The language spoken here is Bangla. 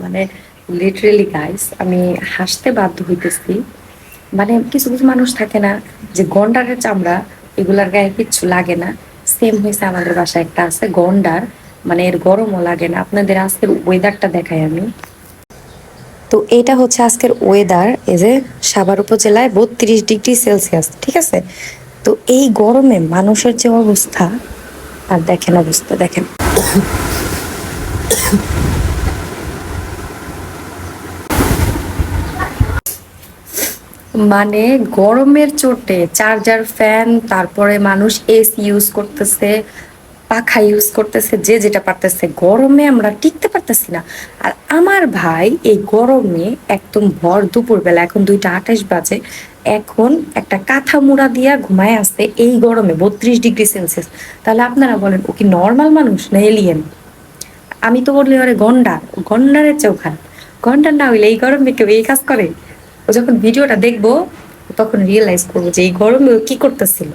মানে লিটারেলি গাইস, আমি হাসতে বাধ্য হইতেছি। মানে কিছু কিছু মানুষ থাকে না, যে গন্ডারের চামড়া, এগুলার গায়ে কিচ্ছু লাগে না। সেম হয়েছে, আমাদের বাসায় একটা আছে গন্ডার, মানে এর গরমও লাগে না। আপনাদের আজকের ওয়েদারটা দেখাই আমি। তো এটা হচ্ছে আজকের ওয়েদার, এই যে সাভার উপজেলায় 32 ডিগ্রি সেলসিয়াস, ঠিক আছে। তো এই গরমে মানুষের যে অবস্থা, আর দেখেন অবস্থা দেখেন। মানে গরমের চোটে চার্জার, ফ্যান, তারপরে মানুষ এসি ইউজ করতেছে, পাখা ইউজ করতেছে, যে যেটা পারতেছে। গরমে আমরা টিকতে পারতেছি না। আর আমার ভাই এই গরমে একদম ভর দুপুর বেলা, এখন 2টা 28 বাজে, এখন একটা কাঁথা মুড়া দিয়া ঘুমায় আসছে এই গরমে 32 ডিগ্রি সেলসিয়াস। তাহলে আপনারা বলেন, ও কি নর্মাল মানুষ না এলিয়েন? আমি তো বললি ওরে গন্ডার, গন্ডারের চেয়েও খারাপ। গন্ডার না হইলে এই গরমে কেউ এই কাজ করে? ও যখন ভিডিওটা দেখবো তখন রিয়েলাইজ করবো যে এই গরমে ও কি করতেছিল।